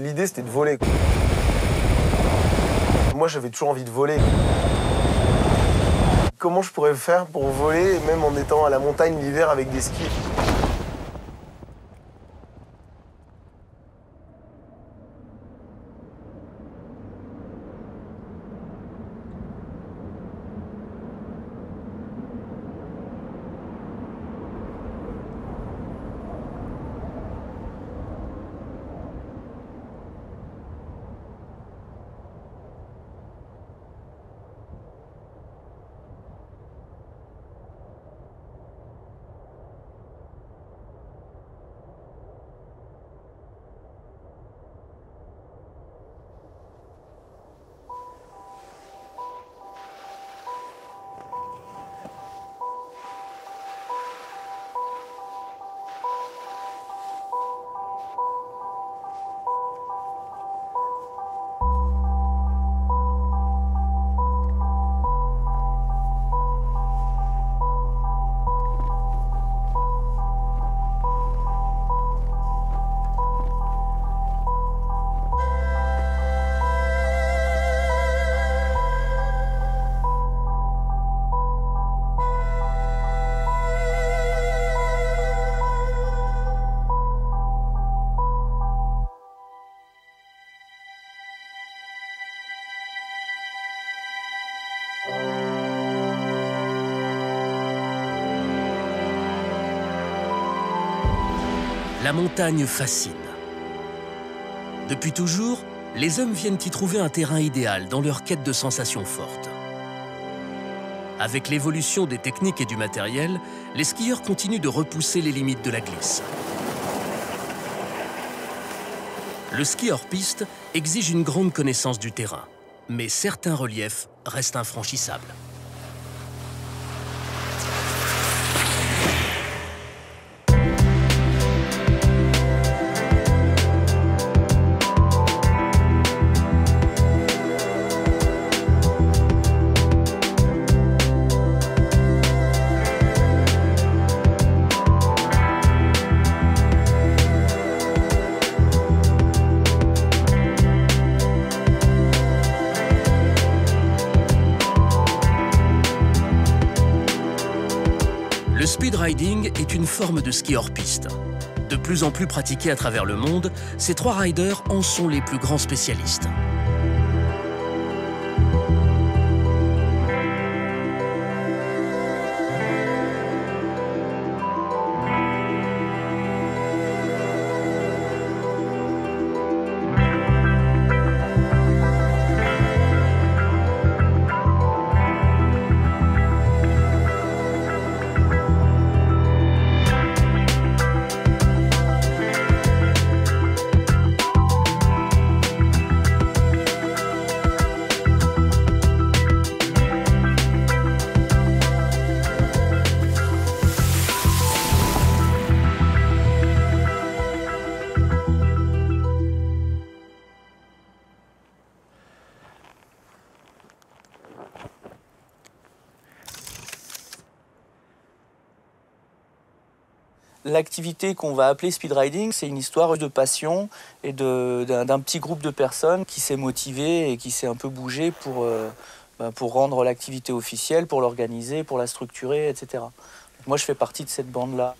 L'idée, c'était de voler. Moi, j'avais toujours envie de voler. Comment je pourrais faire pour voler, même en étant à la montagne l'hiver avec des skis? La montagne fascine. Depuis toujours, les hommes viennent y trouver un terrain idéal dans leur quête de sensations fortes. Avec l'évolution des techniques et du matériel, les skieurs continuent de repousser les limites de la glisse. Le ski hors piste exige une grande connaissance du terrain, mais certains reliefs restent infranchissables. Le speed riding est une forme de ski hors piste. De plus en plus pratiquée à travers le monde, ces trois riders en sont les plus grands spécialistes. L'activité qu'on va appeler speed riding, c'est une histoire de passion et d'un petit groupe de personnes qui s'est motivé et qui s'est un peu bougé pour rendre l'activité officielle, pour l'organiser, pour la structurer, etc. Donc moi, je fais partie de cette bande-là.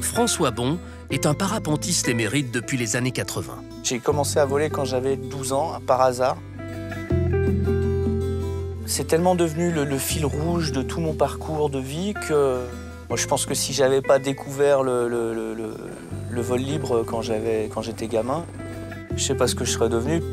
François Bon est un parapentiste émérite depuis les années 80. J'ai commencé à voler quand j'avais 12 ans, par hasard. C'est tellement devenu le fil rouge de tout mon parcours de vie que moi, je pense que si j'avais pas découvert le vol libre quand j'étais gamin, je sais pas ce que je serais devenu.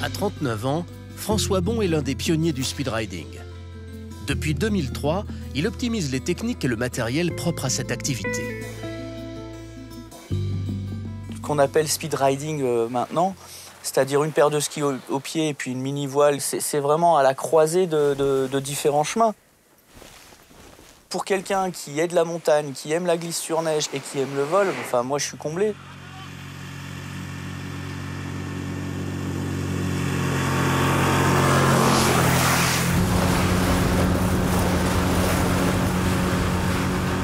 À 39 ans, François Bon est l'un des pionniers du speed riding. Depuis 2003, il optimise les techniques et le matériel propres à cette activité. qu'on appelle speed riding maintenant, c'est-à-dire une paire de skis au pied et puis une mini-voile. C'est vraiment à la croisée de différents chemins. Pour quelqu'un qui est de la montagne, qui aime la glisse sur neige et qui aime le vol, enfin moi je suis comblé.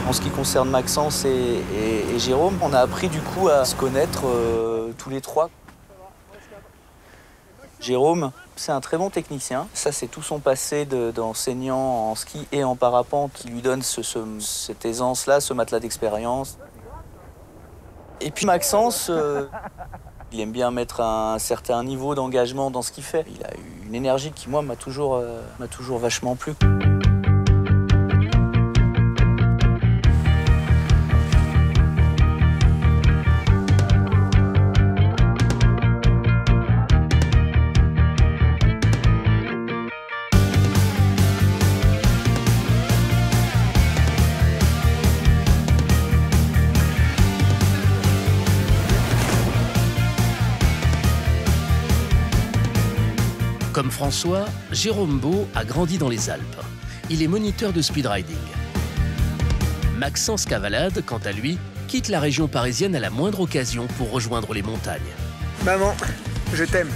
En ce qui concerne Maxence et Jérôme, on a appris du coup à se connaître tous les trois. Jérôme, c'est un très bon technicien. Ça, c'est tout son passé d'enseignant en ski et en parapente qui lui donne cette aisance-là, ce matelas d'expérience. Et puis Maxence, il aime bien mettre un certain niveau d'engagement dans ce qu'il fait. Il a une énergie qui, moi, m'a toujours vachement plu. Comme François, Jérôme Beau a grandi dans les Alpes. Il est moniteur de speedriding. Maxence Cavalade, quant à lui, quitte la région parisienne à la moindre occasion pour rejoindre les montagnes. Maman, je t'aime.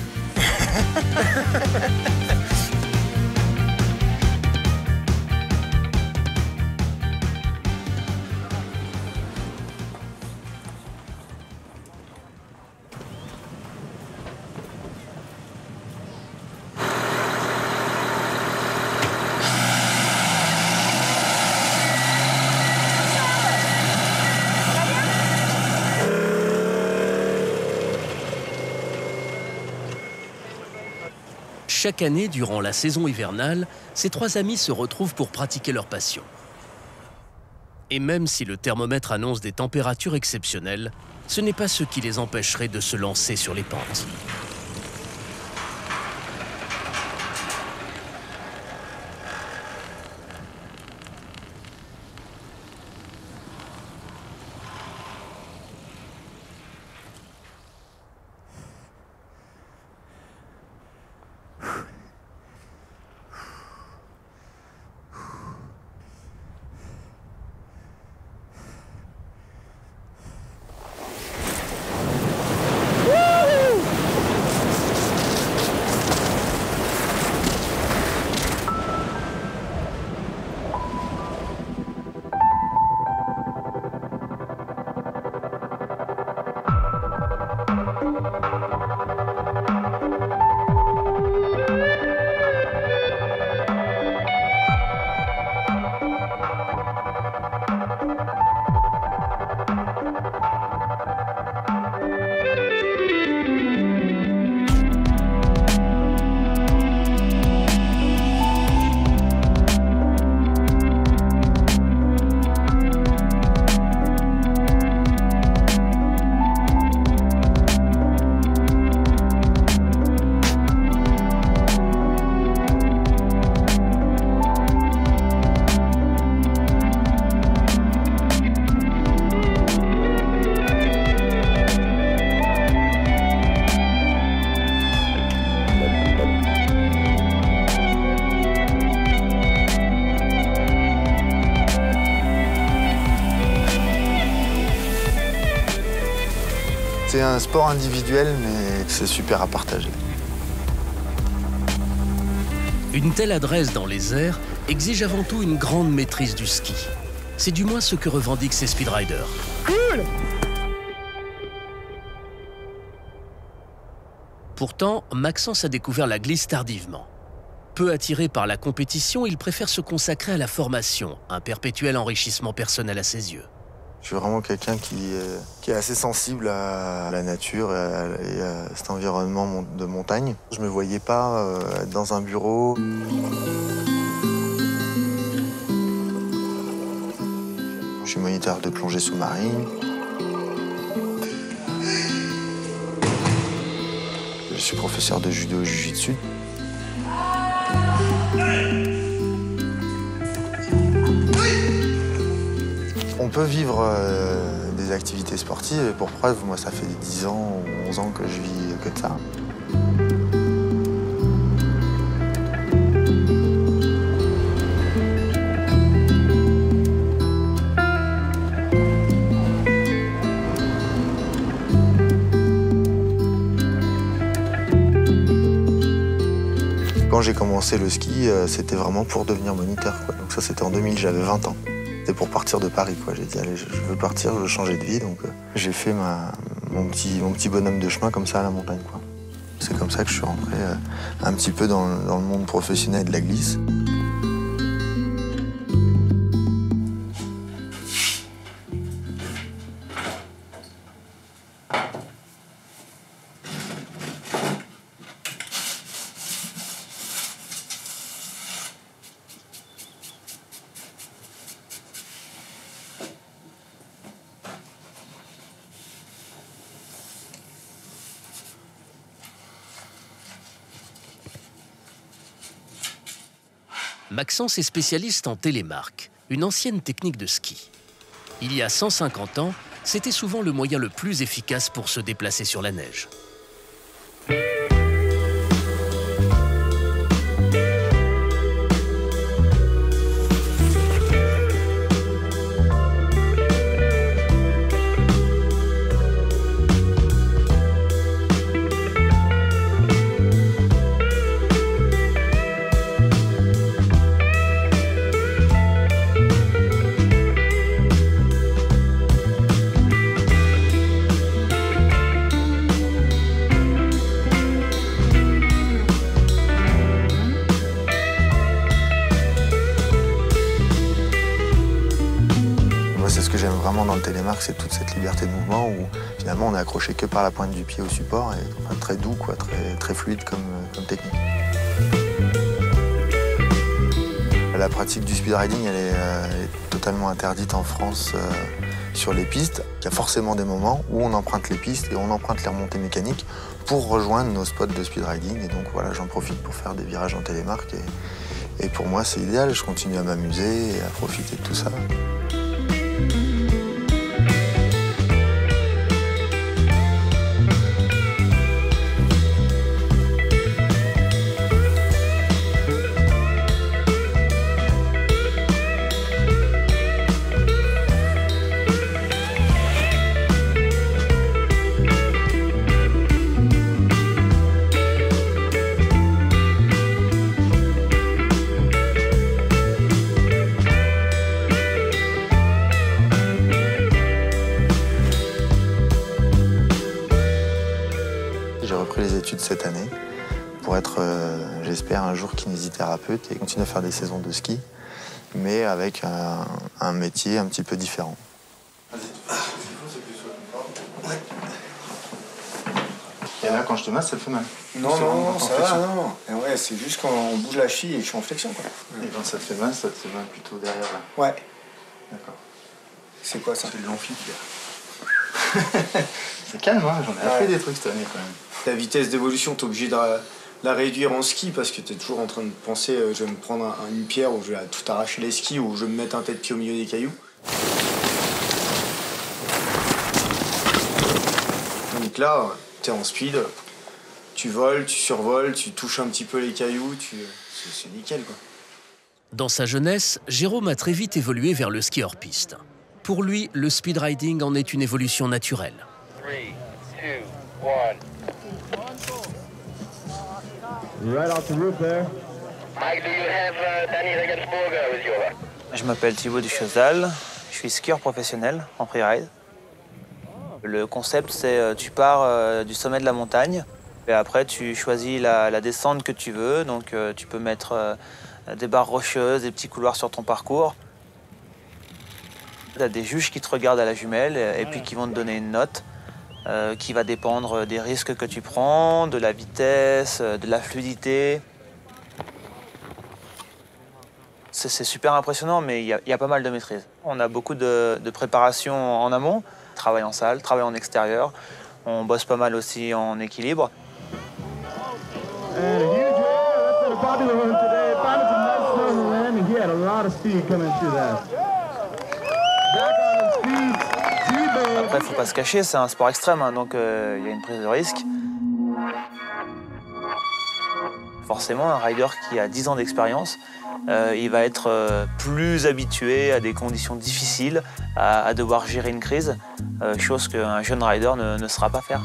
Chaque année, durant la saison hivernale, ces trois amis se retrouvent pour pratiquer leur passion. Et même si le thermomètre annonce des températures exceptionnelles, ce n'est pas ce qui les empêcherait de se lancer sur les pentes. C'est un sport individuel, mais c'est super à partager. Une telle adresse dans les airs exige avant tout une grande maîtrise du ski. C'est du moins ce que revendiquent ces speedriders. Cool! Pourtant, Maxence a découvert la glisse tardivement. Peu attiré par la compétition, il préfère se consacrer à la formation, un perpétuel enrichissement personnel à ses yeux. Je suis vraiment quelqu'un qui est assez sensible à la nature et à cet environnement de montagne. Je ne me voyais pas être dans un bureau. Je suis moniteur de plongée sous-marine. Je suis professeur de judo et jiu-jitsu. On peut vivre des des activités sportives. Et pour preuve, moi, ça fait 10 ans ou 11 ans que je vis que de ça. Quand j'ai commencé le ski, c'était vraiment pour devenir moniteur, quoi. Donc ça, c'était en 2000, j'avais 20 ans. C'était pour partir de Paris, quoi. J'ai dit, allez, je veux partir, je veux changer de vie. Donc j'ai fait mon petit bonhomme de chemin comme ça à la montagne, quoi. C'est comme ça que je suis rentré un petit peu dans le monde professionnel de la glisse. Maxence est spécialiste en télémarque, une ancienne technique de ski. Il y a 150 ans, c'était souvent le moyen le plus efficace pour se déplacer sur la neige. C'est ce que j'aime vraiment dans le télémarque, c'est toute cette liberté de mouvement où finalement on est accroché que par la pointe du pied au support et enfin, très doux, quoi, très fluide comme technique. La pratique du speedriding, elle est totalement interdite en France sur les pistes. Il y a forcément des moments où on emprunte les pistes et on emprunte les remontées mécaniques pour rejoindre nos spots de speedriding. Et donc voilà, j'en profite pour faire des virages en télémarque et pour moi c'est idéal, je continue à m'amuser et à profiter de tout ça. J'ai repris les études cette année pour être, j'espère, un jour kinésithérapeute et continuer à faire des saisons de ski, mais avec un métier un petit peu différent. Et là, quand je te masse, ça te fait mal? Non, ça va, non. Et ouais, c'est juste quand on bouge la cheville et je suis en flexion, quoi. Et quand ça te fait mal plutôt derrière là? Ouais. D'accord. C'est quoi ça? C'est de l'amphi. C'est calme, hein, j'en ai appris des trucs cette année quand même. La vitesse d'évolution, t'es obligé de la réduire en ski parce que t'es toujours en train de penser je vais me prendre une pierre ou je vais tout arracher les skis ou je vais me mettre un tête de pied au milieu des cailloux. Donc là, t'es en speed, tu voles, tu survoles, tu touches un petit peu les cailloux, c'est nickel, quoi. Dans sa jeunesse, Jérôme a très vite évolué vers le ski hors piste. Pour lui, le speedriding en est une évolution naturelle. 3, 2, 1. Right off the roof there. Mike, do you have Danny Regensburger with you? Je m'appelle Thibaut Duchesdal, je suis skieur professionnel en freeride. Le concept, c'est tu pars du sommet de la montagne et après tu choisis la descente que tu veux. Donc tu peux mettre des barres rocheuses, des petits couloirs sur ton parcours. Tu as des juges qui te regardent à la jumelle et puis qui vont te donner une note qui va dépendre des risques que tu prends, de la vitesse, de la fluidité. C'est super impressionnant, mais il y a pas mal de maîtrise. On a beaucoup de préparation en amont, travail en salle, travail en extérieur. On bosse pas mal aussi en équilibre. And a huge that's been a popular one today. Found some nice snow in the land, and he had a lot of speed coming through that. Back on his feet, Thibaut. Après, faut pas se cacher, c'est un sport extrême, hein, donc il y a une prise de risque. Forcément, un rider qui a 10 ans d'expérience, il va être plus habitué à des conditions difficiles, à devoir gérer une crise, chose qu'un jeune rider ne saura pas faire.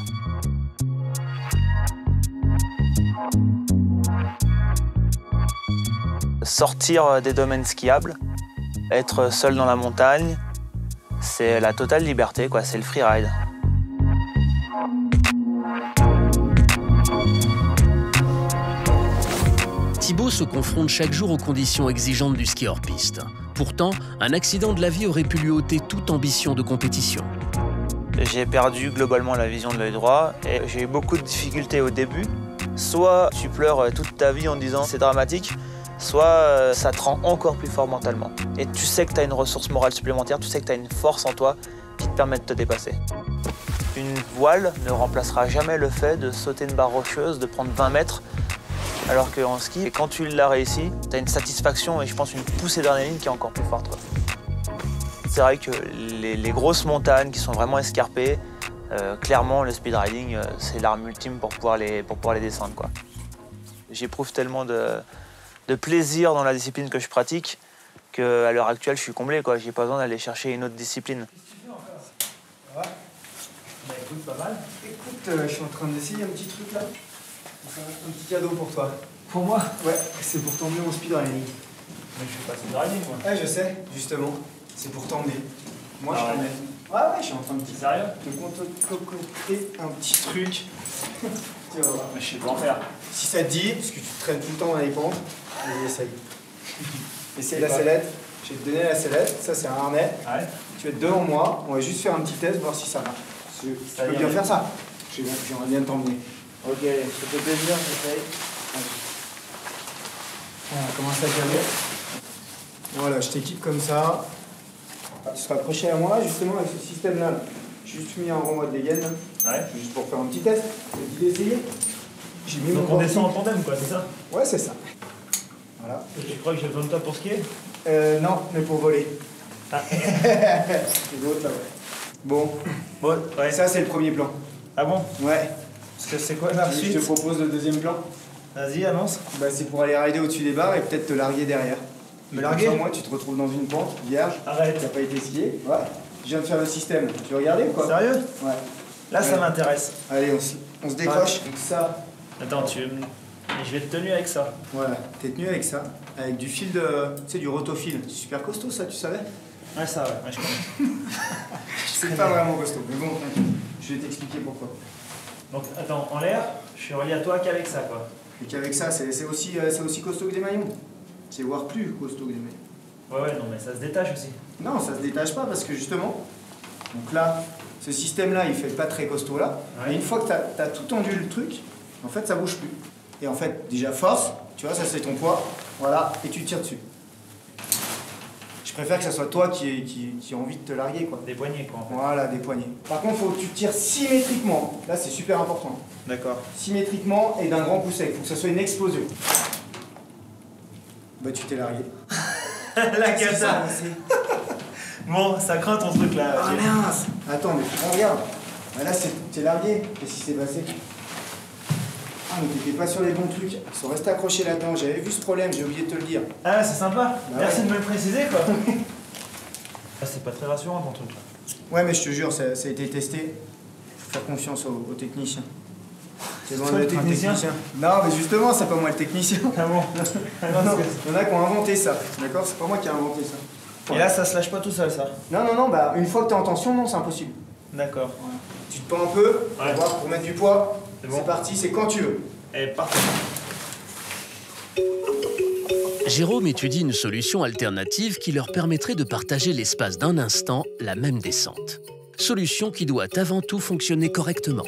Sortir des domaines skiables, être seul dans la montagne, c'est la totale liberté, quoi, c'est le freeride. Thibaut se confronte chaque jour aux conditions exigeantes du ski hors piste. Pourtant, un accident de la vie aurait pu lui ôter toute ambition de compétition. J'ai perdu globalement la vision de l'œil droit et j'ai eu beaucoup de difficultés au début. Soit tu pleures toute ta vie en disant c'est dramatique, soit ça te rend encore plus fort mentalement. Et tu sais que tu as une ressource morale supplémentaire, tu sais que tu as une force en toi qui te permet de te dépasser. Une voile ne remplacera jamais le fait de sauter une barre rocheuse, de prendre 20 mètres, alors qu'en ski, quand tu l'as réussi, tu as une satisfaction et je pense une poussée d'adrénaline qui est encore plus forte, quoi. C'est vrai que les grosses montagnes qui sont vraiment escarpées, clairement le speedriding c'est l'arme ultime pour pouvoir les descendre, quoi. J'éprouve tellement de plaisir dans la discipline que je pratique qu'à l'heure actuelle je suis comblé, quoi. J'ai pas besoin d'aller chercher une autre discipline. Ça va? Bah écoute, pas mal. Écoute, je suis en train d'essayer un petit truc là. Un petit cadeau pour toi. Pour moi? Ouais, c'est pour t'emmener en speedriding. Mais je fais pas speedriding, moi. Ouais, je sais, justement. C'est pour t'emmener. Moi, je t'emmène. Ouais, je suis en train de Sérieux? te concocter un petit truc. Tu vas voir. Mais je sais pas en faire. Si ça te dit, parce que tu te traînes tout le temps dans les pentes, allez, essaye. Essaye la sellette. Je vais te donner la sellette. Ça, c'est un harnais. Ouais. Tu vas être devant moi. On va juste faire un petit test, voir si ça marche. Tu peux bien faire ça? J'aimerais bien t'emmener. Ok, je te fais plaisir, j'essaye. Voilà, commence à caler. Voilà, je t'équipe comme ça. Tu seras accroché à moi, justement, avec ce système-là. J'ai juste mis un renvoi de dégaine, là. Ouais. Juste pour faire un petit test. J'ai dit d'essayer. J'ai mis Donc mon on descend en tandem, quoi, c'est ça? Ouais, c'est ça. Voilà. Et tu crois que j'ai besoin de toi pour skier? Non, mais pour voler. Ah. C'est l'autre, là, ouais. Bon, Ouais. ça, c'est le premier plan. Ah bon? Ouais. Parce que c'est quoi la Je suite? te propose le deuxième plan. Vas-y, annonce. Bah, c'est pour aller rider au-dessus des barres et peut-être te larguer derrière. Me larguer? Comme ça, moi, tu te retrouves dans une pente vierge. Arrête. Qui n'a pas été skié. Ouais. Je viens de faire le système. Tu veux regarder ou quoi? Sérieux? Ouais. Là, ça Ouais. m'intéresse. Allez, on se décroche. Donc ça, Attends, je vais te tenir avec ça. voilà. T'es tenu avec ça. Avec du fil de... Tu sais, du rotofil. C'est super costaud, ça, tu savais? Ouais, ça, ouais, je connais. C'est pas vraiment costaud. Mais bon, je vais t'expliquer pourquoi. Donc, attends, en l'air, je suis relié à toi qu'avec ça, quoi. Et qu'avec ça, c'est aussi costaud que des maillons. C'est voire plus costaud que des maillons. Ouais, non, mais ça se détache aussi. Non, ça se détache pas parce que justement, donc là, ce système-là, il fait pas très costaud là. Ouais. Et une fois que t'as tout tendu le truc, en fait, ça bouge plus. Et en fait, déjà force, tu vois, ça c'est ton poids, voilà, et tu tires dessus. Je préfère que ça soit toi qui a envie de te larguer, quoi. Des poignées, quoi, en fait. Voilà, des poignées. Par contre, il faut que tu tires symétriquement. Là, c'est super important. D'accord. Symétriquement et d'un grand coup sec. Il faut que ça soit une explosion. Bah, tu t'es largué. La C'est ça, cata. Bon, ça craint ton truc, là. Ah mince! Attends, mais regarde. Bah, là, t'es largué. Qu'est-ce qui s'est passé? Ah, mais t'étais pas sur les bons trucs. Ils sont restés accrochés là-dedans. J'avais vu ce problème, j'ai oublié de te le dire. Ah, c'est sympa. Merci ouais. de me le préciser, quoi. Ah, c'est pas très rassurant, ton truc, là. Ouais, mais je te jure, ça a été testé. Faut faire confiance aux techniciens. C'est Toi, loin le d'être un technicien? Non, mais justement, c'est pas moi le technicien. Ah bon? Non, il y en a qui ont inventé ça. D'accord? C'est pas moi qui ai inventé ça. Et là, ça se lâche pas tout seul, ça? Non, bah, une fois que t'es en tension, non, c'est impossible. D'accord. Voilà. Tu te pends un peu, Ouais. pour mettre du poids. C'est bon. C'est parti, c'est quand tu veux. Et parfait. Jérôme étudie une solution alternative qui leur permettrait de partager l'espace d'un instant la même descente. Solution qui doit avant tout fonctionner correctement.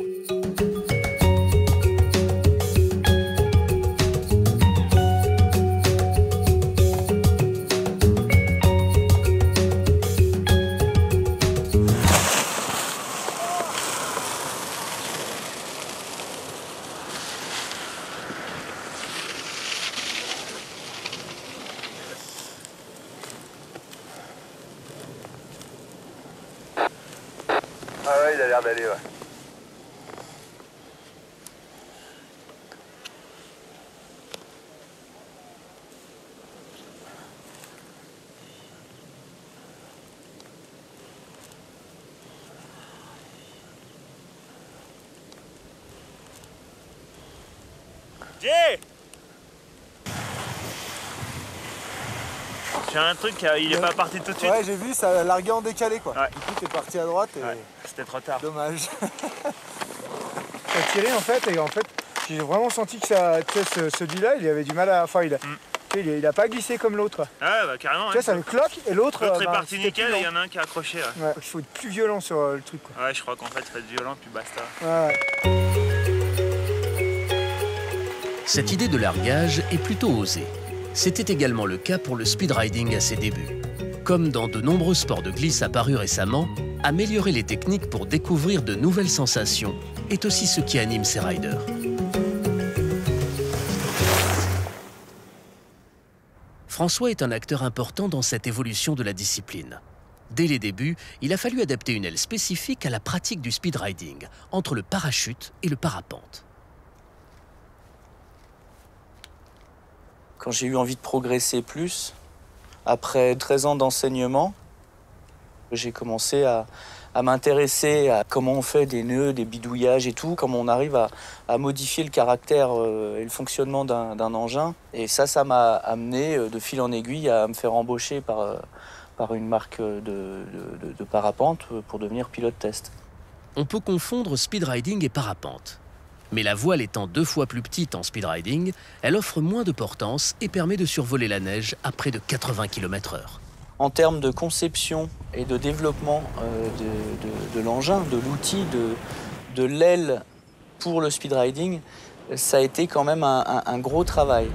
Ah ouais, il a l'air d'aller, ouais. J'ai un truc, il est pas parti tout de suite. Ouais, j'ai vu, ça a largué en décalé quoi. Ouais. Du coup, t'es parti à droite et... Ouais, c'était trop tard. Dommage. T'as tiré en fait, et en fait, j'ai vraiment senti que ça, tu sais, celui-là, il avait du mal à... Enfin, tu sais, il a pas glissé comme l'autre. Ouais, bah carrément. Tu sais, ça le cloque, et l'autre... L'autre est parti nickel et il y en a un qui a accroché. Ouais. Ouais, il faut être plus violent sur le truc quoi. Ouais, je crois qu'en fait, faut être violent, puis basta. Ouais. Cette idée de largage est plutôt osée. C'était également le cas pour le speedriding à ses débuts. Comme dans de nombreux sports de glisse apparus récemment, améliorer les techniques pour découvrir de nouvelles sensations est aussi ce qui anime ces riders. François est un acteur important dans cette évolution de la discipline. Dès les débuts, il a fallu adapter une aile spécifique à la pratique du speedriding, entre le parachute et le parapente. Quand j'ai eu envie de progresser plus, après 13 ans d'enseignement, j'ai commencé à m'intéresser à comment on fait des nœuds, des bidouillages et tout, comment on arrive à modifier le caractère et le fonctionnement d'un engin. Et ça m'a amené de fil en aiguille à me faire embaucher par une marque de parapente pour devenir pilote test. On peut confondre speedriding et parapente. Mais la voile étant 2 fois plus petite en speedriding, elle offre moins de portance et permet de survoler la neige à près de 80 km/h. En termes de conception et de développement de l'engin, de l'outil, de l'aile pour le speedriding, ça a été quand même un gros travail.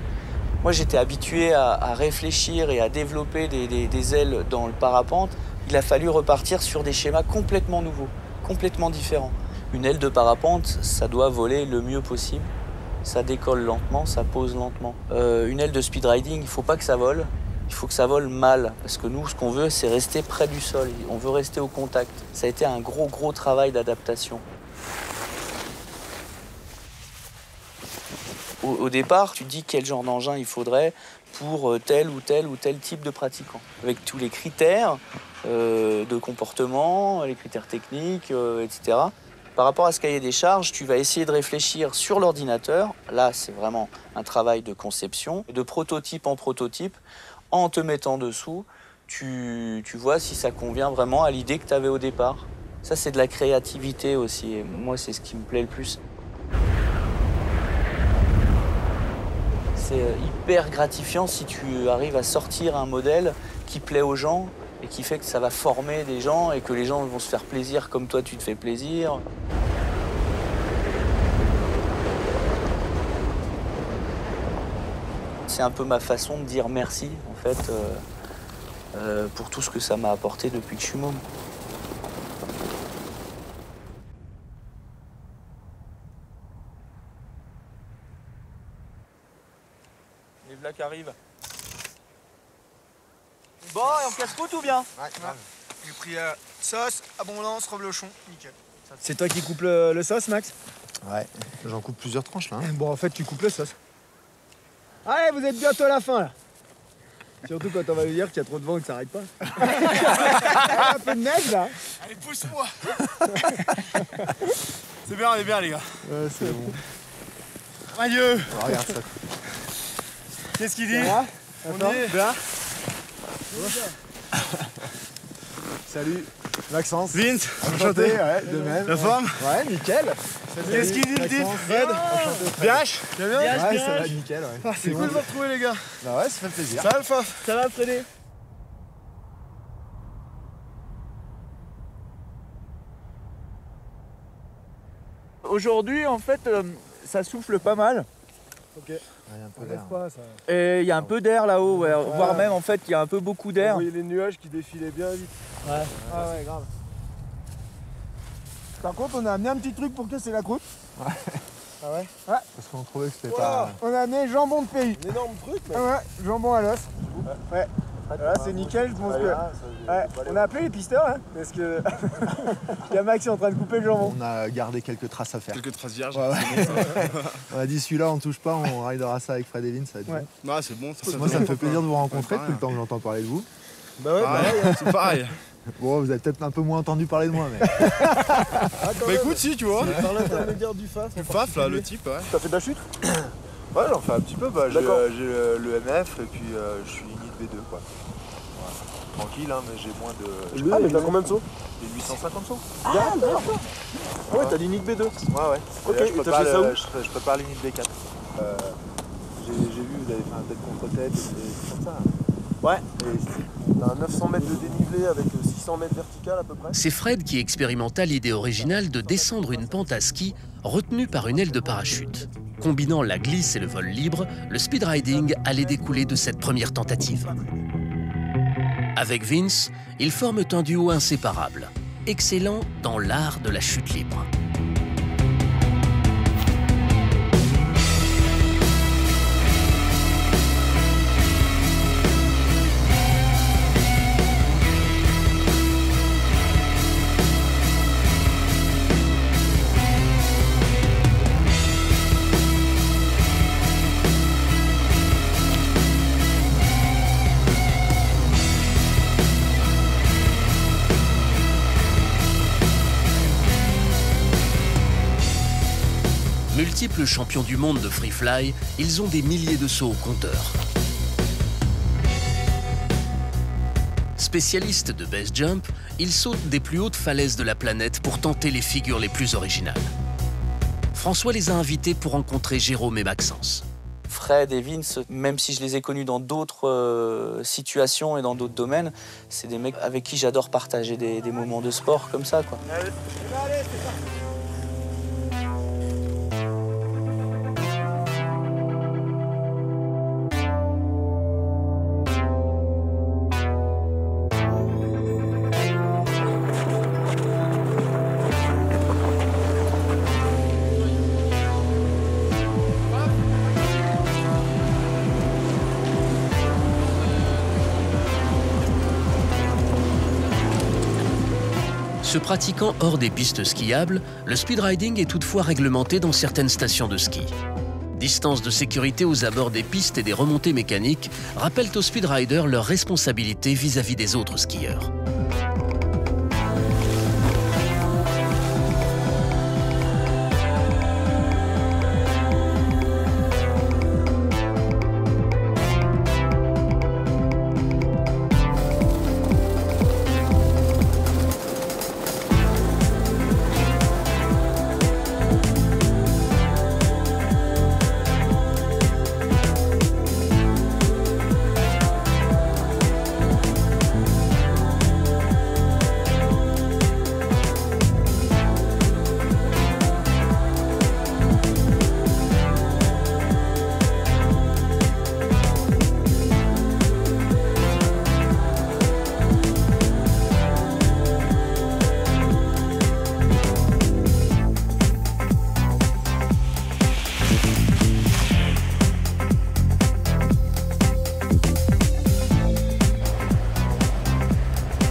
Moi, j'étais habitué à réfléchir et à développer des ailes dans le parapente. Il a fallu repartir sur des schémas complètement nouveaux, complètement différents. Une aile de parapente, ça doit voler le mieux possible. Ça décolle lentement, ça pose lentement. Une aile de speedriding, il ne faut pas que ça vole. Il faut que ça vole mal. Parce que nous, ce qu'on veut, c'est rester près du sol. On veut rester au contact. Ça a été un gros travail d'adaptation. Au départ, tu te dis quel genre d'engin il faudrait pour tel ou tel type de pratiquant. Avec tous les critères de comportement, les critères techniques, etc. Par rapport à ce cahier des charges, tu vas essayer de réfléchir sur l'ordinateur. Là, c'est vraiment un travail de conception, de prototype en prototype. En te mettant dessous, tu vois si ça convient vraiment à l'idée que tu avais au départ. Ça, c'est de la créativité aussi. Et moi, c'est ce qui me plaît le plus. C'est hyper gratifiant si tu arrives à sortir un modèle qui plaît aux gens et qui fait que ça va former des gens et que les gens vont se faire plaisir comme toi tu te fais plaisir. C'est un peu ma façon de dire merci en fait pour tout ce que ça m'a apporté depuis que je suis môme. Les blagues arrivent. Bon, et on casse-croûte ou bien? Ouais. J'ai pris sauce, abondance, reblochon, nickel. C'est toi qui coupes le sauce, Max? Ouais, j'en coupe plusieurs tranches là. Hein. Bon, en fait, tu coupes le sauce. Allez, vous êtes bientôt à la fin là. Surtout quand on va lui dire qu'il y a trop de vent et que ça arrête pas. Un peu de neige là. Allez, pousse-moi. C'est bien, on est bien les gars. Ouais, c'est bon. Adieu. Oh, regarde ça. Qu'est-ce qu'il dit? On est bien. Salut, Maxence. Vince, Enchanté, ouais, de même. La forme? Ouais, nickel. Qu'est-ce qu'il dit le type? Fred, enchanté. Biache? Tu vas bien? Ouais, ça va nickel, ouais. Ah, c'est cool de vous retrouver les gars. Bah ouais, ça fait plaisir. Ça va le Faf? Ça va, Freddy? Aujourd'hui, en fait, ça souffle pas mal. Ok. Il y a un peu On d'air. lève pas, ça. Et il y a un peu d'air là-haut, ouais. Voire même, en fait, il y a un peu beaucoup On d'air. voyait les nuages qui défilaient bien vite. Ouais. Ah ouais, grave. Par contre, on a amené un petit truc pour casser la croûte. Ouais. Ah ouais? Ouais. Parce qu'on trouvait que c'était Voilà. pas. On a amené jambon de pays. Un énorme truc, mais. Ah ouais, jambon à l'os. Ouais. Fred. Voilà, c'est nickel, je pense que... Ouais, on a appelé les pisteurs, hein, parce que... Il y a Max qui est en train de couper le jambon. On a gardé quelques traces à faire. Quelques traces vierges. Ouais, ouais. On a dit celui-là on touche pas, on ridera ça avec Fred Evans, ça va être bon. Ouais, c'est bon. Moi ça me fait plaisir de vous rencontrer depuis le temps que j'entends parler de vous. Bah ouais, pareil, c'est pareil. Bon, vous avez peut-être un peu moins entendu parler de moi, mais... Bah écoute, si, tu vois. Par l'intermédiaire du FAF. Le FAF, là, le type, ouais. T'as fait de la chute? Ouais, j'en fais un petit peu. Bah, j'ai D'accord. le MF et puis je suis limite B2, quoi. Voilà. Tranquille, hein, mais j'ai moins de... Ah, mais t'as combien de sauts? J'ai 850 sauts. Ah, d'accord. Ah ouais, t'as l'unique B2. Ouais, ouais. Ok, Et là, je t'as fait ça où? je prépare l'unité B4. J'ai vu, vous avez fait un tête contre tête et des trucs comme ça. Ouais. Et t'as 900 mètres de dénivelé avec 600 mètres vertical à peu près. C'est Fred qui expérimenta l'idée originale de descendre une pente à ski retenue par une aile de parachute. Combinant la glisse et le vol libre, le speed riding allait découler de cette première tentative. Avec Vince, ils forment un duo inséparable, excellent dans l'art de la chute libre. Multiples champions du monde de free fly, ils ont des milliers de sauts au compteur. Spécialistes de base jump, ils sautent des plus hautes falaises de la planète pour tenter les figures les plus originales. François les a invités pour rencontrer Jérôme et Maxence. Fred et Vince, même si je les ai connus dans d'autres situations et dans d'autres domaines, c'est des mecs avec qui j'adore partager des moments de sport comme ça, quoi. Se pratiquant hors des pistes skiables, le speed riding est toutefois réglementé dans certaines stations de ski. Distances de sécurité aux abords des pistes et des remontées mécaniques rappellent aux speedriders leurs responsabilités vis-à-vis des autres skieurs.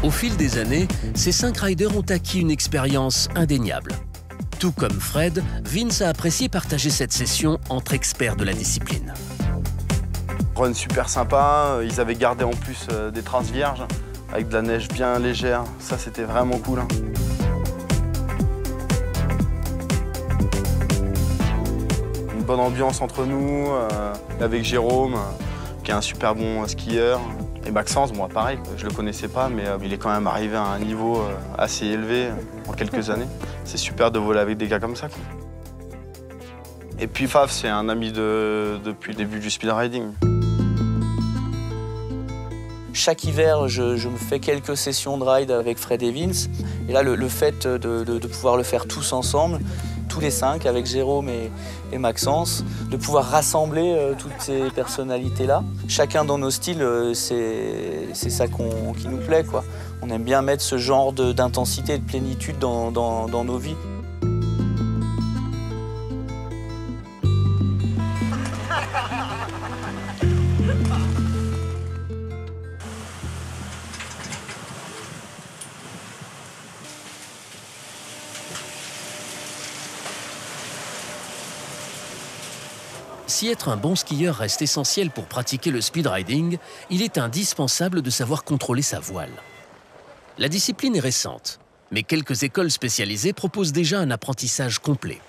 Au fil des années, ces 5 riders ont acquis une expérience indéniable. Tout comme Fred, Vince a apprécié partager cette session entre experts de la discipline. Run super sympa, ils avaient gardé en plus des traces vierges avec de la neige bien légère, ça c'était vraiment cool. Hein. Une bonne ambiance entre nous, avec Jérôme, qui est un super bon skieur. Et Maxence, moi pareil, je le connaissais pas, mais il est quand même arrivé à un niveau assez élevé en quelques années. C'est super de voler avec des gars comme ça, quoi. Et puis Faf, c'est un ami depuis le début du speed riding. Chaque hiver, je me fais quelques sessions de ride avec Fred et Vince. Et là, le fait de pouvoir le faire tous ensemble, tous les 5, avec Jérôme et Maxence, de pouvoir rassembler toutes ces personnalités-là. Chacun dans nos styles, c'est ça qui nous plaît, quoi. On aime bien mettre ce genre d'intensité et de plénitude dans nos vies. Si être un bon skieur reste essentiel pour pratiquer le speed riding, il est indispensable de savoir contrôler sa voile. La discipline est récente, mais quelques écoles spécialisées proposent déjà un apprentissage complet.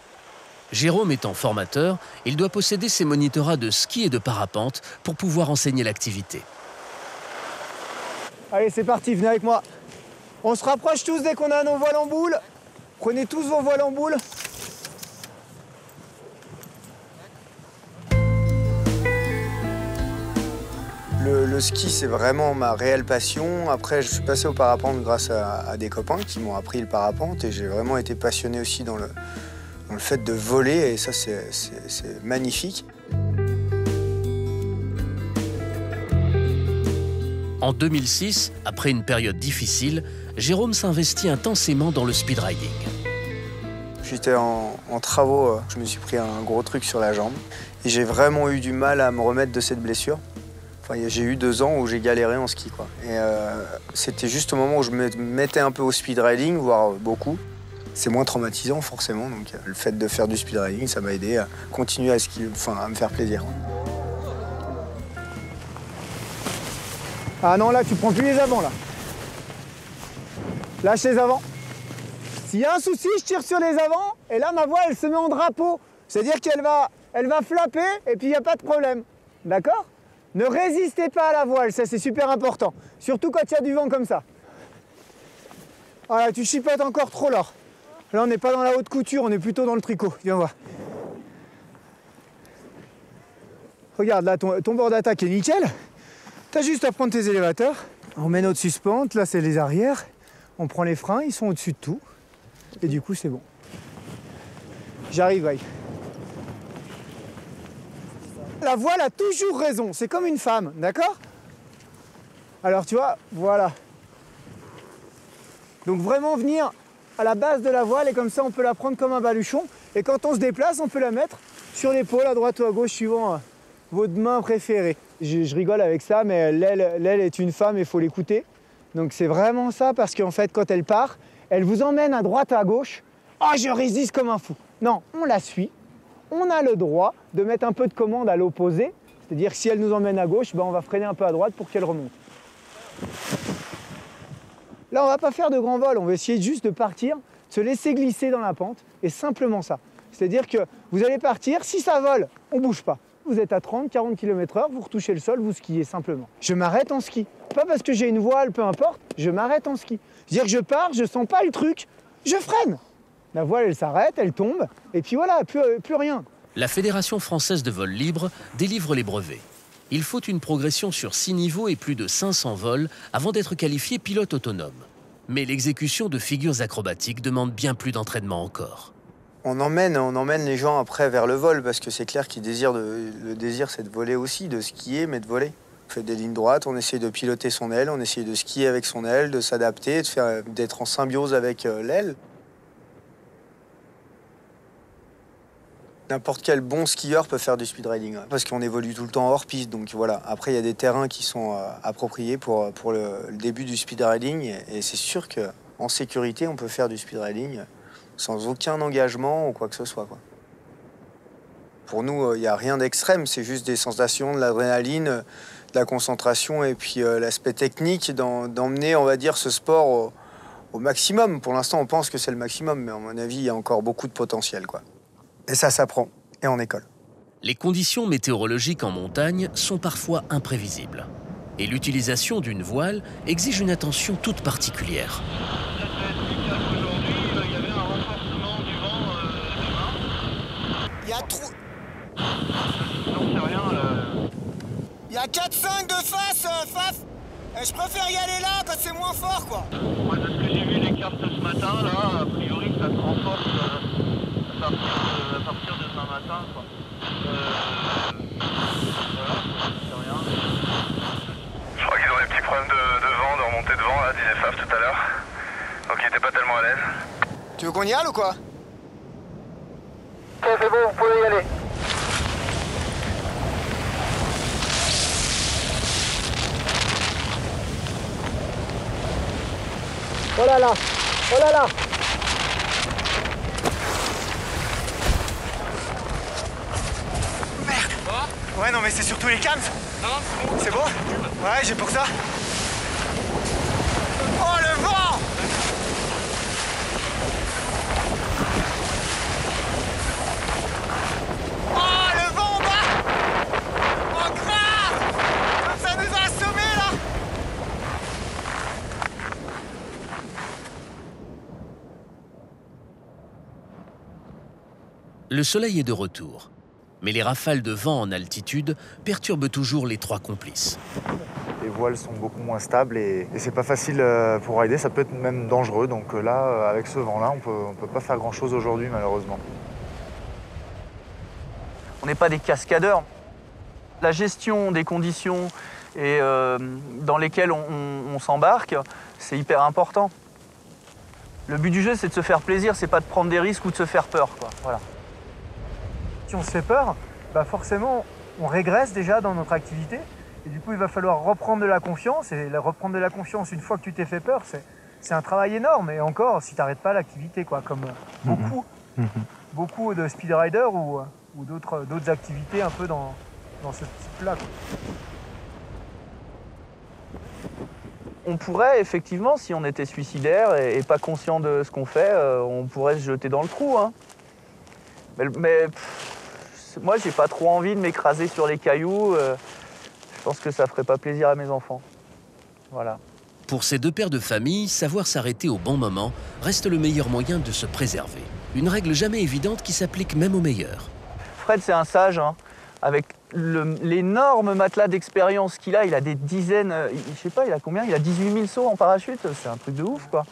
Jérôme étant formateur, il doit posséder ses monitorats de ski et de parapente pour pouvoir enseigner l'activité. Allez, c'est parti, venez avec moi. On se rapproche tous dès qu'on a nos voiles en boule. Prenez tous vos voiles en boule. Le ski, c'est vraiment ma réelle passion. Après, je suis passé au parapente grâce à des copains qui m'ont appris le parapente et j'ai vraiment été passionné aussi dans le fait de voler et ça, c'est magnifique. En 2006, après une période difficile, Jérôme s'investit intensément dans le speed riding. J'étais en travaux, je me suis pris un gros truc sur la jambe et j'ai vraiment eu du mal à me remettre de cette blessure. Enfin, j'ai eu 2 ans où j'ai galéré en ski, quoi. Et c'était juste au moment où je me mettais un peu au speed riding, voire beaucoup. C'est moins traumatisant forcément, donc le fait de faire du speed riding, ça m'a aidé à continuer à me faire plaisir. Ah non, là, tu prends plus les avants, là. Lâche les avants. S'il y a un souci, je tire sur les avants, et là, ma voile, elle se met en drapeau. C'est-à-dire qu'elle va flapper, et puis il n'y a pas de problème. D'accord ? Ne résistez pas à la voile, ça, c'est super important. Surtout quand il y a du vent comme ça. Voilà, tu chipotes encore trop, là. Là, on n'est pas dans la haute couture, on est plutôt dans le tricot. Viens voir. Regarde, là, ton bord d'attaque est nickel. T'as juste à prendre tes élévateurs. On met notre suspente, là, c'est les arrières. On prend les freins, ils sont au-dessus de tout. Et du coup, c'est bon. J'arrive, aïe. La voile a toujours raison, c'est comme une femme, d'accord? Alors, tu vois, voilà. Donc, vraiment venir à la base de la voile et comme ça, on peut la prendre comme un baluchon. Et quand on se déplace, on peut la mettre sur l'épaule, à droite ou à gauche, suivant votre main préférée. Je rigole avec ça, mais l'aile est une femme et il faut l'écouter. Donc c'est vraiment ça, parce qu'en fait, quand elle part, elle vous emmène à droite, à gauche. Oh, je résiste comme un fou. Non, on la suit. On a le droit de mettre un peu de commande à l'opposé. C'est-à-dire que si elle nous emmène à gauche, ben on va freiner un peu à droite pour qu'elle remonte. Là, on ne va pas faire de grand vol. On va essayer juste de partir, se laisser glisser dans la pente. Et simplement ça. C'est-à-dire que vous allez partir, si ça vole, on ne bouge pas. Vous êtes à 30-40 km/h, vous retouchez le sol, vous skiez simplement. Je m'arrête en ski. Pas parce que j'ai une voile, peu importe, je m'arrête en ski. C'est-à-dire que je pars, je sens pas le truc, je freine. La voile, elle s'arrête, elle tombe, et puis voilà, plus rien. La Fédération française de vol libre délivre les brevets. Il faut une progression sur 6 niveaux et plus de 500 vols avant d'être qualifié pilote autonome. Mais l'exécution de figures acrobatiques demande bien plus d'entraînement encore. On emmène les gens après vers le vol parce que c'est clair qu'ils désirent le désir, c'est de voler aussi, de skier, mais de voler. On fait des lignes droites, on essaie de piloter son aile, on essaie de skier avec son aile, de s'adapter, d'être en symbiose avec l'aile. N'importe quel bon skieur peut faire du speed riding, parce qu'on évolue tout le temps hors piste. Donc voilà. Après, il y a des terrains qui sont appropriés pour le début du speed riding, et c'est sûr qu'en sécurité, on peut faire du speed riding sans aucun engagement ou quoi que ce soit, quoi. Pour nous, il n'y a rien d'extrême, c'est juste des sensations, de l'adrénaline, de la concentration et puis l'aspect technique d'emmener, on va dire, ce sport au maximum. Pour l'instant, on pense que c'est le maximum, mais à mon avis, il y a encore beaucoup de potentiel, quoi. Et ça s'apprend, et en école. Les conditions météorologiques en montagne sont parfois imprévisibles. Et l'utilisation d'une voile exige une attention toute particulière. Il y a trop... Il y a 4-5 de face, Faf. Je préfère y aller là quand c'est moins fort, quoi. Moi, de ce que j'ai vu les cartes ce matin, là, a priori, ça se renforce à partir de ce matin, quoi. Voilà, c'est rien. Je crois qu'ils ont des petits problèmes de vent, de remontée de vent, là, disait Faf tout à l'heure. Donc ils étaient pas tellement à l'aise. Tu veux qu'on y aille ou quoi? Ok, c'est bon, vous pouvez y aller. Oh là là! Oh là là! Merde! Ouais, non, mais c'est surtout les cams. Non, c'est bon. C'est bon? Ouais, j'ai pour ça. Oh, le vent! Oh, le vent en bas! Oh, grave! Ça nous a assommés, là! Le soleil est de retour, mais les rafales de vent en altitude perturbent toujours les trois complices. Les voiles sont beaucoup moins stables et c'est pas facile pour rider, ça peut être même dangereux. Donc là, avec ce vent-là, on peut pas faire grand-chose aujourd'hui, malheureusement. On n'est pas des cascadeurs. La gestion des conditions et, dans lesquelles on s'embarque, c'est hyper important. Le but du jeu, c'est de se faire plaisir, c'est pas de prendre des risques ou de se faire peur, quoi. Voilà. Si on se fait peur, bah forcément, on régresse déjà dans notre activité. Et du coup, il va falloir reprendre de la confiance. Et reprendre de la confiance une fois que tu t'es fait peur, c'est un travail énorme. Et encore, si tu n'arrêtes pas l'activité, quoi, comme beaucoup de speed riders ou d'autres activités un peu dans ce type-là. On pourrait effectivement, si on était suicidaire et pas conscient de ce qu'on fait, on pourrait se jeter dans le trou. Hein. Mais moi, j'ai pas trop envie de m'écraser sur les cailloux. Je pense que ça ferait pas plaisir à mes enfants. Voilà. Pour ces deux pères de famille, savoir s'arrêter au bon moment reste le meilleur moyen de se préserver. Une règle jamais évidente qui s'applique même aux meilleurs. Fred, c'est un sage, hein, avec l'énorme matelas d'expérience qu'il a. Il a des dizaines, je sais pas, il a combien? Il a 18 000 sauts en parachute. C'est un truc de ouf, quoi.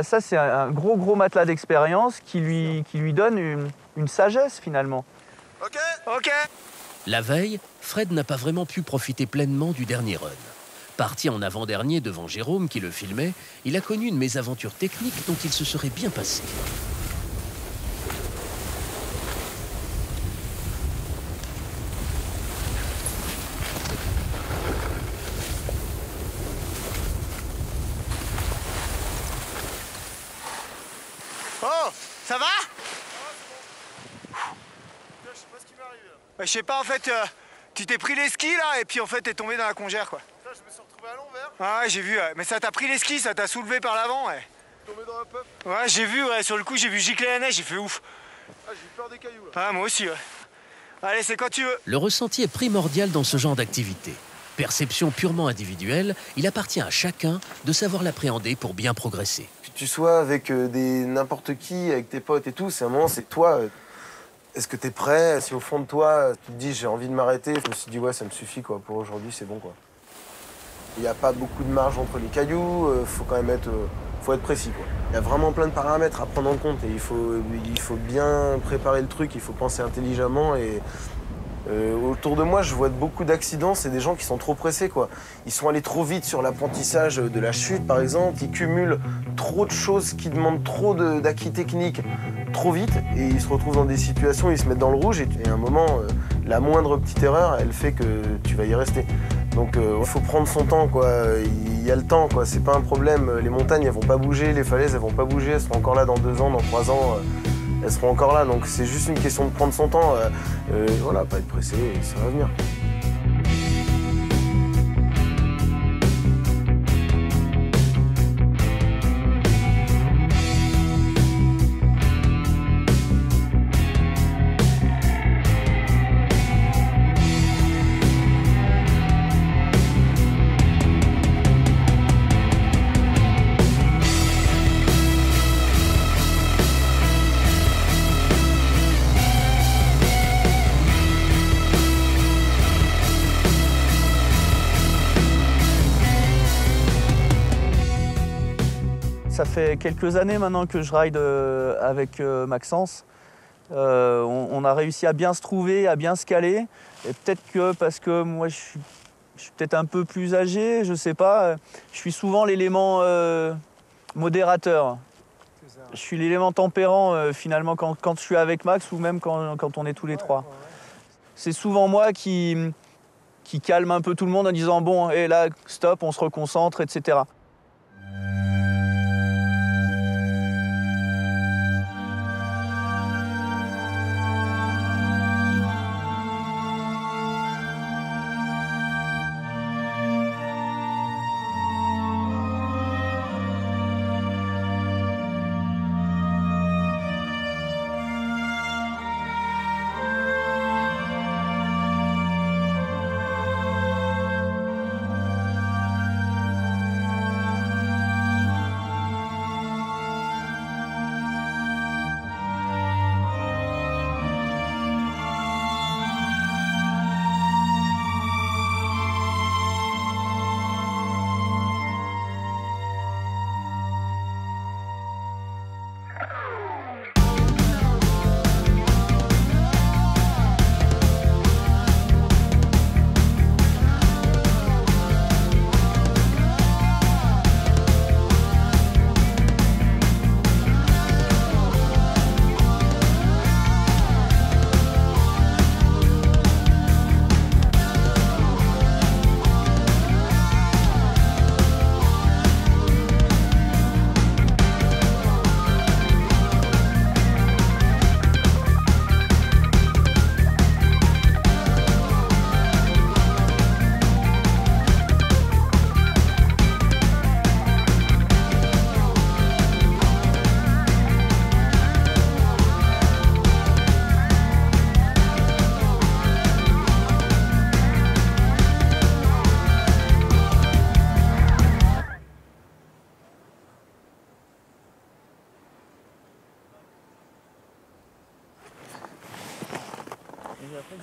Ça, c'est un gros matelas d'expérience qui lui donne une sagesse, finalement. Ok. La veille, Fred n'a pas vraiment pu profiter pleinement du dernier run. Parti en avant-dernier devant Jérôme qui le filmait, il a connu une mésaventure technique dont il se serait bien passé. Oh, ça va? Je sais pas, en fait, tu t'es pris les skis là et puis en fait t'es tombé dans la congère, quoi. Ça, je me suis retrouvé à l'envers. Ah ouais, j'ai vu, ouais. Mais ça t'a pris les skis, ça t'a soulevé par l'avant, ouais. Tombé dans la puff. Ouais, j'ai vu, ouais, sur le coup j'ai vu gicler la neige, j'ai fait ouf. Ah, j'ai eu peur des cailloux là. Ah, moi aussi, ouais. Allez, c'est quand tu veux. Le ressenti est primordial dans ce genre d'activité. Perception purement individuelle, il appartient à chacun de savoir l'appréhender pour bien progresser. Que tu sois avec n'importe qui, avec tes potes et tout, c'est un moment, c'est toi. Est-ce que t'es prêt? Si au fond de toi, tu te dis j'ai envie de m'arrêter, je me suis dit ouais, ça me suffit quoi. Pour aujourd'hui, c'est bon quoi. Il n'y a pas beaucoup de marge entre les cailloux, faut quand même être précis quoi. Il y a vraiment plein de paramètres à prendre en compte et il faut bien préparer le truc, il faut penser intelligemment et autour de moi, je vois beaucoup d'accidents, c'est des gens qui sont trop pressés quoi. Ils sont allés trop vite sur l'apprentissage de la chute par exemple, ils cumulent trop de choses qui demandent trop d'acquis techniques trop vite et ils se retrouvent dans des situations où ils se mettent dans le rouge et à un moment, la moindre petite erreur, elle fait que tu vas y rester. Donc il faut prendre son temps quoi, il y a le temps quoi, c'est pas un problème. Les montagnes elles vont pas bouger, les falaises elles vont pas bouger, elles seront encore là dans 2 ans, dans 3 ans. Elles seront encore là, donc c'est juste une question de prendre son temps. Voilà, pas être pressé, ça va venir. Ça fait quelques années maintenant que je ride avec Maxence. On a réussi à bien se trouver, à bien se caler. Et peut-être que parce que moi je suis peut-être un peu plus âgé, je sais pas. Je suis souvent l'élément modérateur. Je suis l'élément tempérant finalement quand je suis avec Max ou même quand on est tous les trois. C'est souvent moi qui calme un peu tout le monde en disant bon, et là, stop, on se reconcentre, etc.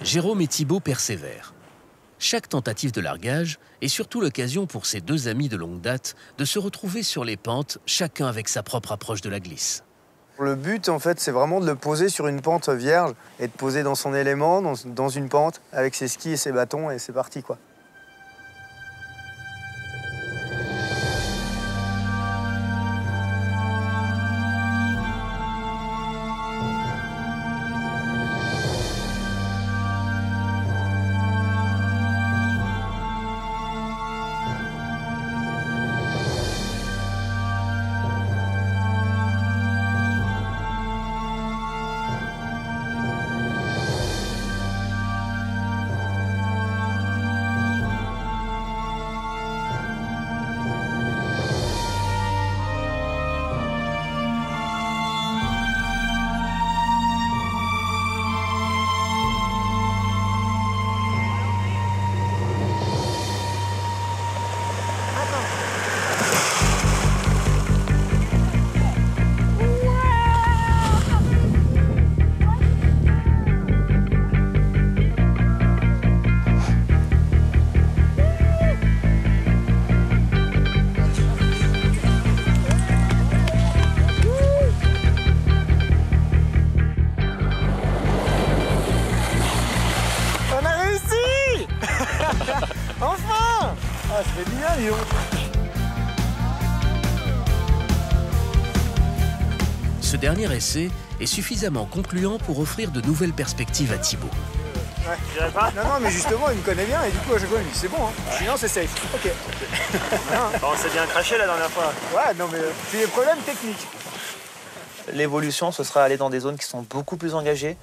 Jérôme et Thibaut persévèrent. Chaque tentative de largage est surtout l'occasion pour ces deux amis de longue date de se retrouver sur les pentes, chacun avec sa propre approche de la glisse. Le but, en fait, c'est vraiment de le poser sur une pente vierge et de poser dans son élément, dans une pente, avec ses skis et ses bâtons, et c'est parti, quoi. Enfin! Ah, ça fait bien, dis donc. Ce dernier essai est suffisamment concluant pour offrir de nouvelles perspectives à Thibaut. Ouais, je dirais pas. Non, mais justement, il me connaît bien et du coup, à chaque fois, il me dit c'est bon, hein. Je dis non, c'est safe. Ok. On s'est bien craché la dernière fois. Ouais, non, mais c'est des problèmes techniques. L'évolution, ce sera aller dans des zones qui sont beaucoup plus engagées,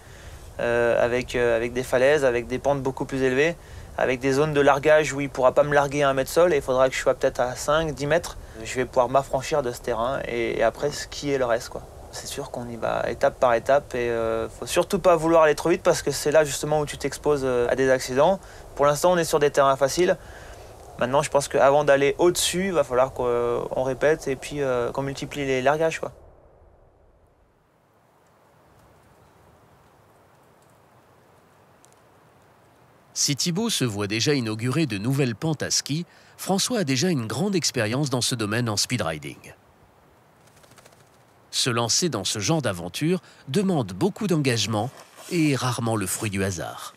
avec des falaises, avec des pentes beaucoup plus élevées, avec des zones de largage où il ne pourra pas me larguer à 1 mètre sol et il faudra que je sois peut-être à 5, 10 mètres. Je vais pouvoir m'affranchir de ce terrain et après skier le reste, quoi. C'est sûr qu'on y va étape par étape et faut surtout pas vouloir aller trop vite parce que c'est là justement où tu t'exposes à des accidents. Pour l'instant, on est sur des terrains faciles. Maintenant, je pense qu'avant d'aller au-dessus, il va falloir qu'on répète et puis qu'on multiplie les largages, quoi. Si Thibaut se voit déjà inaugurer de nouvelles pentes à ski, François a déjà une grande expérience dans ce domaine en speedriding. Se lancer dans ce genre d'aventure demande beaucoup d'engagement et est rarement le fruit du hasard.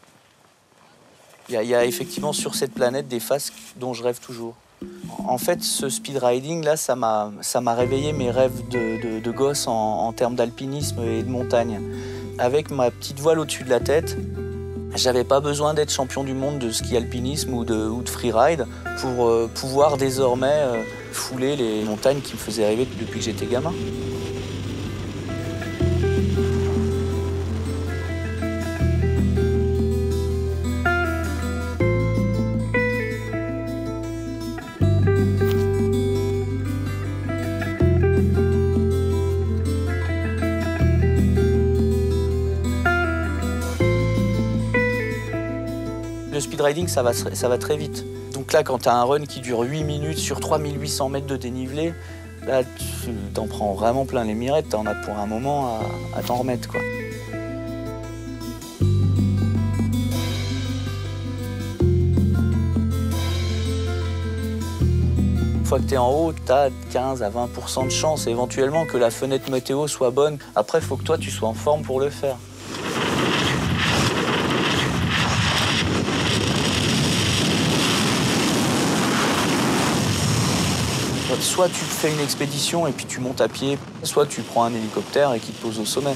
Il y a effectivement sur cette planète des phases dont je rêve toujours. En fait, ce speedriding, là, ça m'a réveillé mes rêves de gosse en termes d'alpinisme et de montagne. Avec ma petite voile au-dessus de la tête, j'avais pas besoin d'être champion du monde de ski alpinisme ou de freeride pour pouvoir désormais fouler les montagnes qui me faisaient rêver depuis que j'étais gamin. Le speedriding, ça va très vite. Donc là, quand tu as un run qui dure 8 minutes sur 3800 mètres de dénivelé, là, tu t'en prends vraiment plein les mirettes. Tu en as pour un moment à t'en remettre, quoi. Une fois que tu es en haut, tu as 15 à 20% de chance éventuellement que la fenêtre météo soit bonne. Après, il faut que toi, tu sois en forme pour le faire. Soit tu fais une expédition et puis tu montes à pied, soit tu prends un hélicoptère et qui te pose au sommet.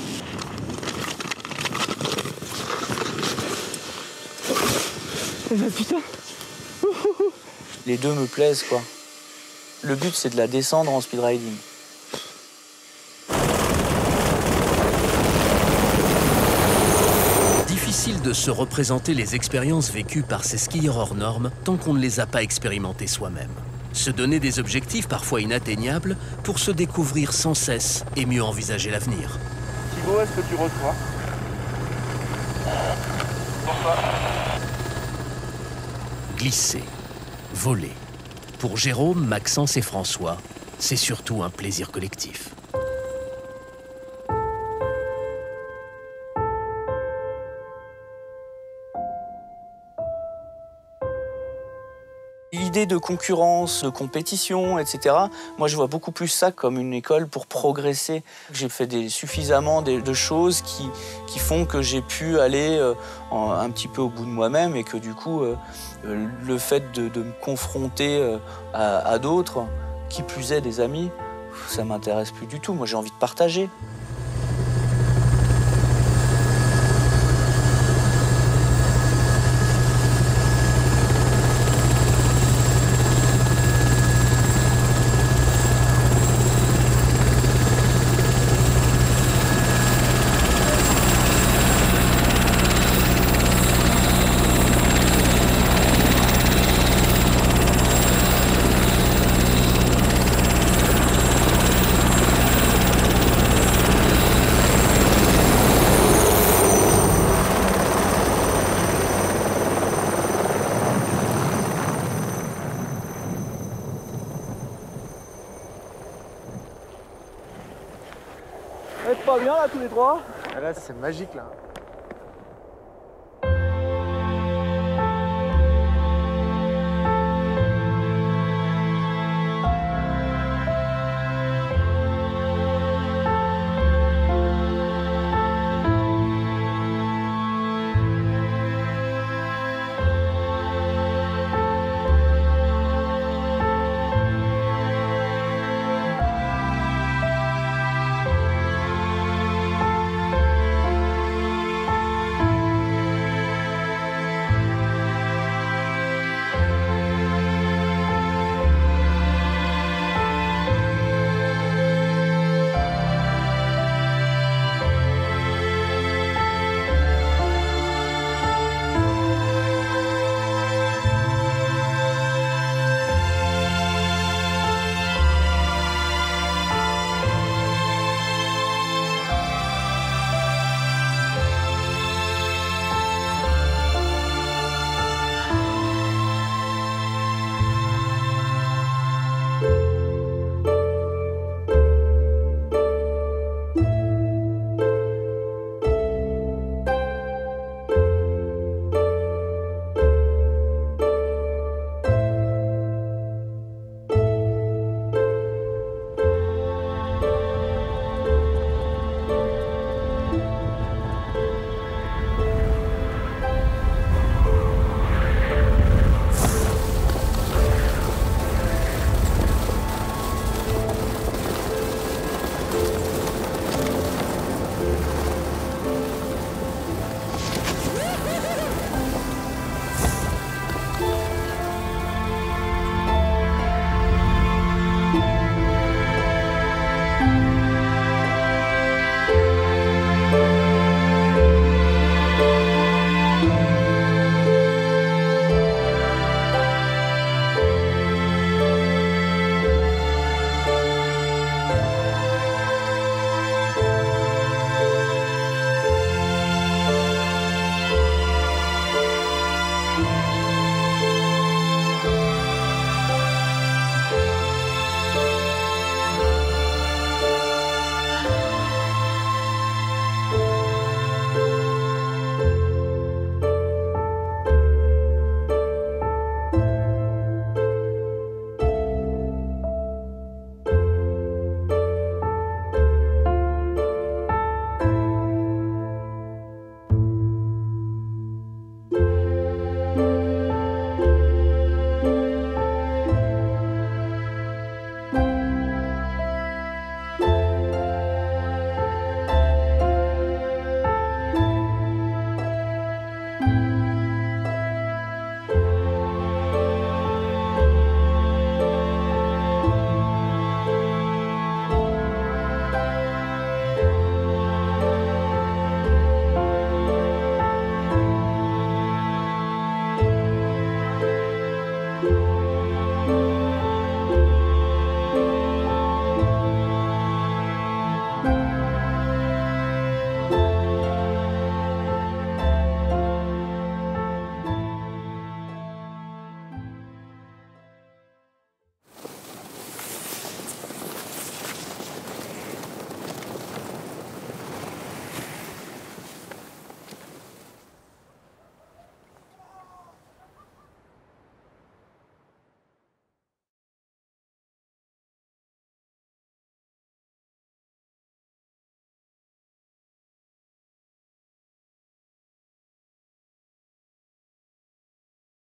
Putain. Les deux me plaisent, quoi. Le but, c'est de la descendre en speedriding. Difficile de se représenter les expériences vécues par ces skieurs hors normes tant qu'on ne les a pas expérimentées soi-même. Se donner des objectifs parfois inatteignables pour se découvrir sans cesse et mieux envisager l'avenir. Thibaut, est-ce que tu reçois? Bonsoir. Glisser, voler. Pour Jérôme, Maxence et François, c'est surtout un plaisir collectif. l'idée de concurrence, de compétition, etc., moi je vois beaucoup plus ça comme une école pour progresser. J'ai fait suffisamment de choses qui font que j'ai pu aller un petit peu au bout de moi-même et que du coup, le fait de me confronter à d'autres, qui plus est des amis, ça m'intéresse plus du tout. Moi j'ai envie de partager. Vous êtes pas bien là tous les trois? Là c'est magique là.